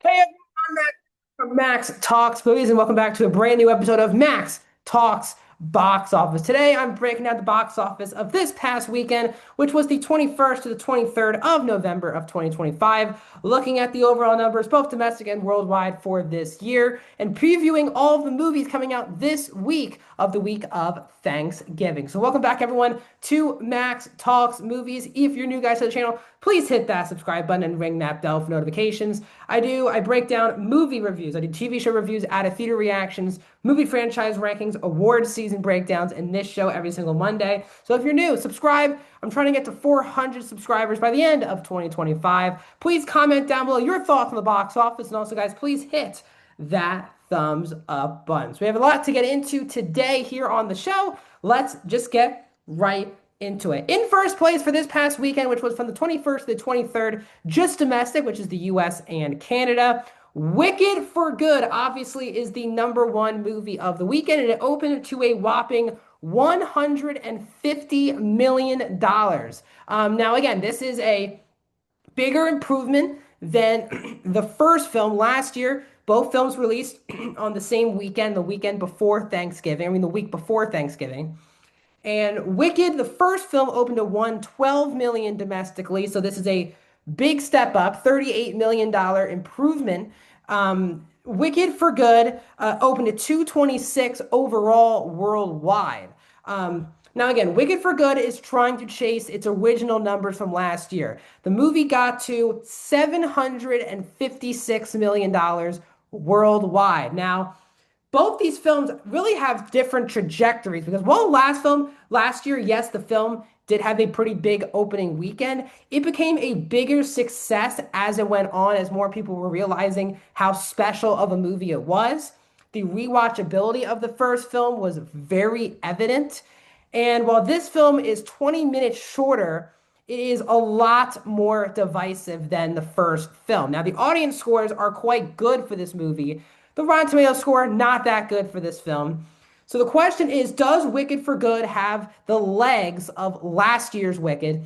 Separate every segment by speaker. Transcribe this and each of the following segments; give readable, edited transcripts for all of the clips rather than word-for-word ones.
Speaker 1: Hey everyone, I'm Max from Max Talks Movies, and welcome back to a brand new episode of Max Talks Box Office. Today, I'm breaking down the box office of this past weekend, which was the 21st to the 23rd of November of 2025, looking at the overall numbers, both domestic and worldwide, for this year, and previewing all of the movies coming out this week of the week of Thanksgiving. So, welcome back, everyone, to Max Talks Movies. If you're new guys to the channel, please hit that subscribe button and ring that bell for notifications. I break down movie reviews. I do TV show reviews, out of theater reactions, movie franchise rankings, award season breakdowns in this show every single Monday. So if you're new, subscribe. I'm trying to get to 400 subscribers by the end of 2025. Please comment down below your thoughts on the box office. And also, guys, please hit that thumbs up button. So we have a lot to get into today here on the show. Let's just get right into it. In first place for this past weekend, which was from the 21st to the 23rd, just domestic, which is the US and Canada. Wicked for Good, obviously, is the #1 movie of the weekend, and it opened to a whopping $150 million. Now, again, this is a bigger improvement than the first film last year. Both films released on the same weekend, the weekend before Thanksgiving. I mean, the week before Thanksgiving. And Wicked, the first film, opened to 112 million domestically, so this is a big step up, $38 million improvement. Wicked for Good opened to 226 overall worldwide. Now again, Wicked for Good is trying to chase its original numbers from last year. The movie got to $756 million worldwide. Now, both these films really have different trajectories because while last year, yes, the film did have a pretty big opening weekend, it became a bigger success as it went on, as more people were realizing how special of a movie it was. The rewatchability of the first film was very evident. And while this film is 20 minutes shorter, it is a lot more divisive than the first film. Now, the audience scores are quite good for this movie. The Rotten Tomatoes score, not that good for this film. So the question is, does Wicked for Good have the legs of last year's Wicked?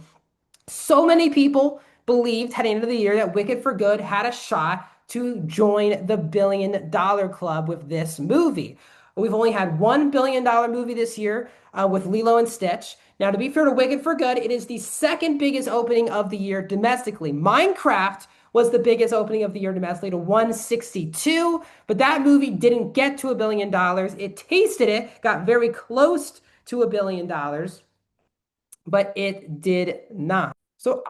Speaker 1: So many people believed heading into the year that Wicked for Good had a shot to join the $1 billion club with this movie. We've only had $1 billion movie this year with Lilo and Stitch. Now, to be fair to Wicked for Good, it is the second biggest opening of the year domestically. Minecraft was the biggest opening of the year domestically to 162, but that movie didn't get to $1 billion. It tasted it, got very close to $1 billion, but it did not. So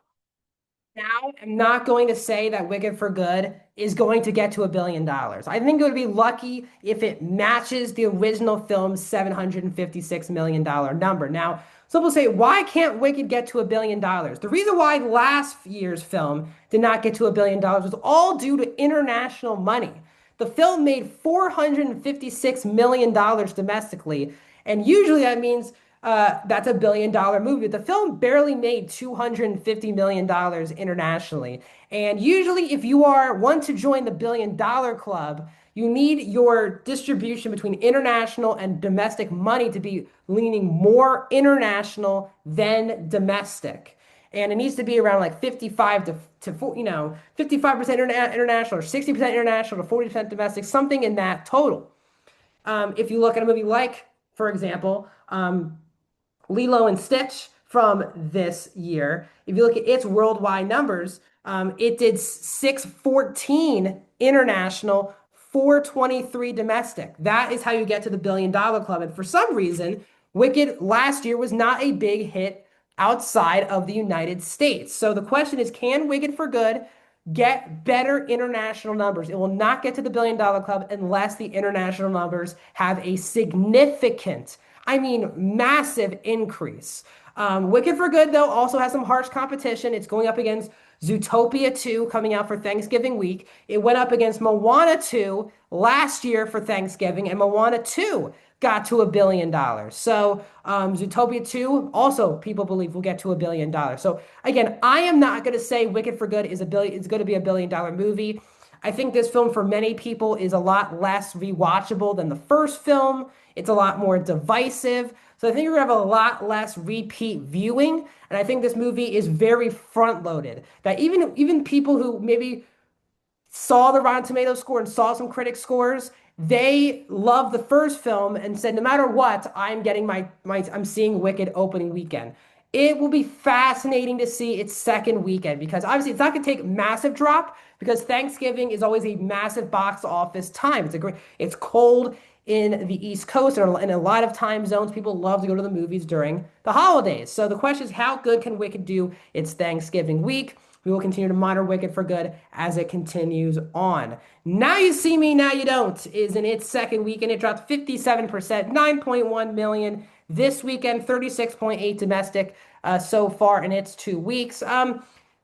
Speaker 1: now I'm not going to say that Wicked for Good is going to get to $1 billion. I think it would be lucky if it matches the original film's $756 million number. Now, some will say, why can't Wicked get to $1 billion? The reason why last year's film did not get to $1 billion was all due to international money. The film made $456 million domestically, and usually that means that's a $1 billion movie. The film barely made $250 million internationally. And usually, if you want to join the $1 billion club, you need your distribution between international and domestic money to be leaning more international than domestic. And it needs to be around like 55 to 55% international or 60% international to 40% domestic, something in that total. If you look at a movie like, for example, Lilo and Stitch from this year, if you look at its worldwide numbers, it did 614 international, 423 domestic. That is how you get to the $1 billion club. And for some reason, Wicked last year was not a big hit outside of the United States. So the question is, can Wicked for Good get better international numbers? It will not get to the $1 billion club unless the international numbers have a significant, I mean, massive increase. Wicked for Good, though, also has some harsh competition. It's going up against Zootopia 2 coming out for Thanksgiving week. It went up against Moana 2 last year for Thanksgiving, and Moana 2 got to $1 billion. So Zootopia 2 also people believe will get to $1 billion. So again, I am not going to say Wicked for Good is going to be a $1 billion movie. I think this film for many people is a lot less rewatchable than the first film. It's a lot more divisive. So I think you're going to have a lot less repeat viewing. And I think this movie is very front loaded. That even people who maybe saw the Rotten Tomatoes score and saw some critic scores, they loved the first film and said, no matter what, I'm getting I'm seeing Wicked opening weekend. It will be fascinating to see its second weekend because obviously it's not going to take massive drop because Thanksgiving is always a massive box office time. It's cold in the East Coast and in a lot of time zones. People love to go to the movies during the holidays. So the question is, how good can Wicked do its Thanksgiving week? We will continue to monitor Wicked for good as it continues on. Now You See Me, Now You Don't is in its second week and it dropped 57%, 9.1 million this weekend, 36.8 domestic so far in its 2 weeks.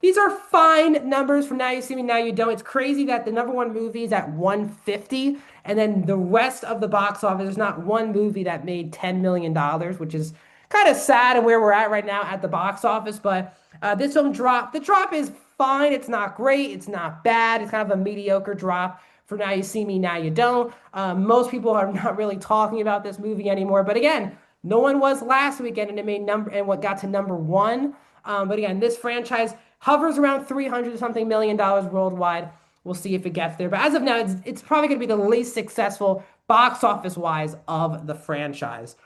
Speaker 1: These are fine numbers for Now You See Me, Now You Don't. It's crazy that the number one movie is at 150, and then the rest of the box office, there's not one movie that made $10 million, which is kind of sad and where we're at right now at the box office. But this film dropped. The drop is fine. It's not great. It's not bad. It's kind of a mediocre drop for Now You See Me, Now You Don't. Most people are not really talking about this movie anymore. But again, no one was last weekend, and it made number and what got to number one. But again, this franchise hovers around 300 something million dollars worldwide. We'll see if it gets there. But as of now, it's probably going to be the least successful box office wise of the franchise.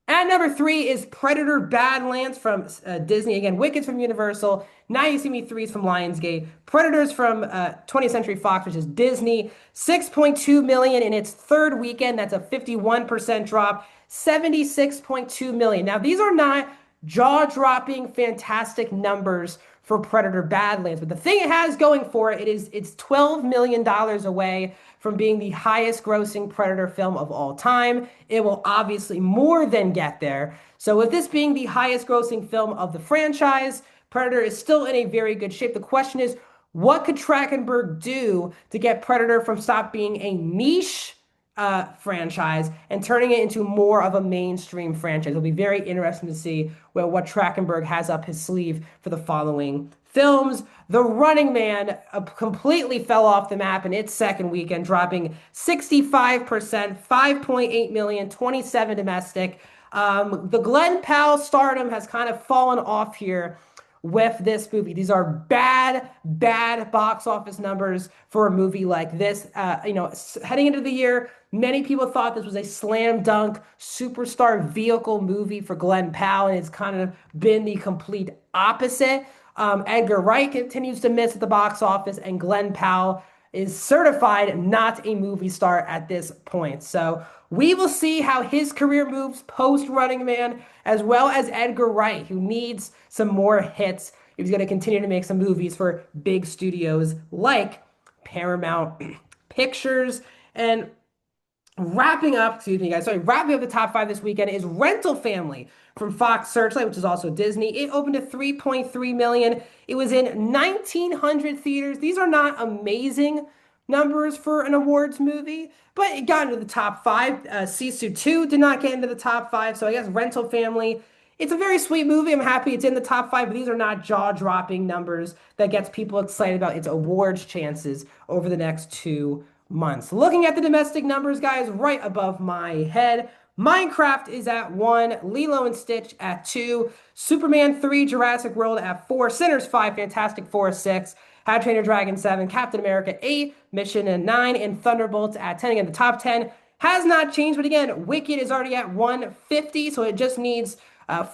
Speaker 1: At number three is Predator Badlands from Disney. Again, Wicked's from Universal. Now You See Me 3 is from Lionsgate. Predators from 20th Century Fox, which is Disney. 6.2 million in its third weekend. That's a 51% drop. 76.2 million. Now, these are not jaw-dropping, fantastic numbers for Predator Badlands. But the thing it has going for it is it's $12 million away from being the highest grossing Predator film of all time. It will obviously more than get there. So with this being the highest grossing film of the franchise, Predator is still in a very good shape. The question is, what could Trachtenberg do to get Predator from stop being a niche franchise and turning it into more of a mainstream franchise? It'll be very interesting to see what Trachtenberg has up his sleeve for the following films. The Running Man completely fell off the map in its second weekend, dropping 65%, 5.8 million, 27 domestic. The Glenn Powell stardom has kind of fallen off here with this movie. These are bad, bad box office numbers for a movie like this. Heading into the year, many people thought this was a slam dunk superstar vehicle movie for Glenn Powell, and it's kind of been the complete opposite. Edgar Wright continues to miss at the box office, and Glenn Powell is certified not a movie star at this point. So we will see how his career moves post Running Man, as well as Edgar Wright, who needs some more hits if he's going to continue to make some movies for big studios like Paramount Pictures. And wrapping up the top five this weekend is Rental Family from Fox Searchlight, which is also Disney. It opened at 3.3 million. It was in 1,900 theaters. These are not amazing numbers for an awards movie, but it got into the top five. Sisu 2 did not get into the top five, so I guess Rental Family, it's a very sweet movie. I'm happy it's in the top five, but these are not jaw-dropping numbers that gets people excited about its awards chances over the next 2 months. Looking at the domestic numbers, guys, right above my head, Minecraft is at 1, Lilo and Stitch at 2, Superman 3, Jurassic World at 4, Sinners 5, Fantastic Four 6, How to Train Your Dragon 7, Captain America 8, Mission at 9, and Thunderbolts at 10. Again, the top 10 has not changed, but again, Wicked is already at 150, so it just needs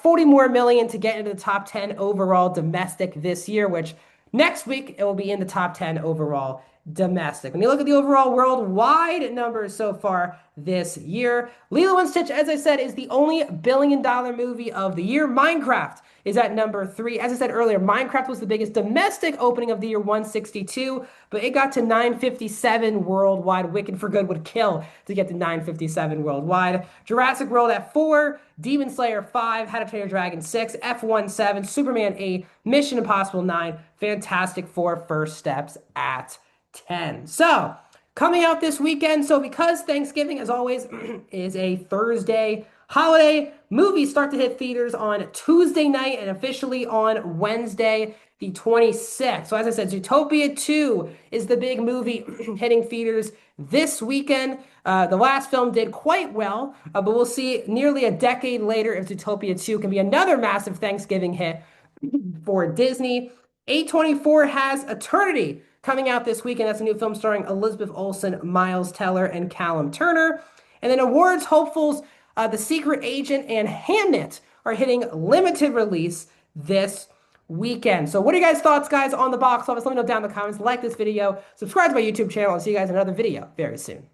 Speaker 1: 40 more million to get into the top 10 overall domestic this year, which next week it will be in the top 10 overall domestic. When you look at the overall worldwide numbers so far this year, Lilo and Stitch, as I said, is the only billion-dollar movie of the year. Minecraft is at number 3. As I said earlier, Minecraft was the biggest domestic opening of the year, 162, but it got to 957 worldwide. Wicked for Good would kill to get to 957 worldwide. Jurassic World at 4, Demon Slayer 5, How to Train Your Dragon 6, F1 7, Superman 8, Mission Impossible 9, Fantastic Four First Steps at 10. So, coming out this weekend, so because Thanksgiving, as always, is a Thursday holiday, movies start to hit theaters on Tuesday night and officially on Wednesday, the 26th. So, as I said, Zootopia 2 is the big movie hitting theaters this weekend. The last film did quite well, but we'll see nearly a decade later if Zootopia 2 can be another massive Thanksgiving hit for Disney. A24 has Eternity coming out this weekend. That's a new film starring Elizabeth Olsen, Miles Teller, and Callum Turner. And then awards hopefuls, The Secret Agent and Hamnet are hitting limited release this weekend. So what are you guys' thoughts, guys, on the box office? Let me know down in the comments. Like this video, subscribe to my YouTube channel, and see you guys in another video very soon.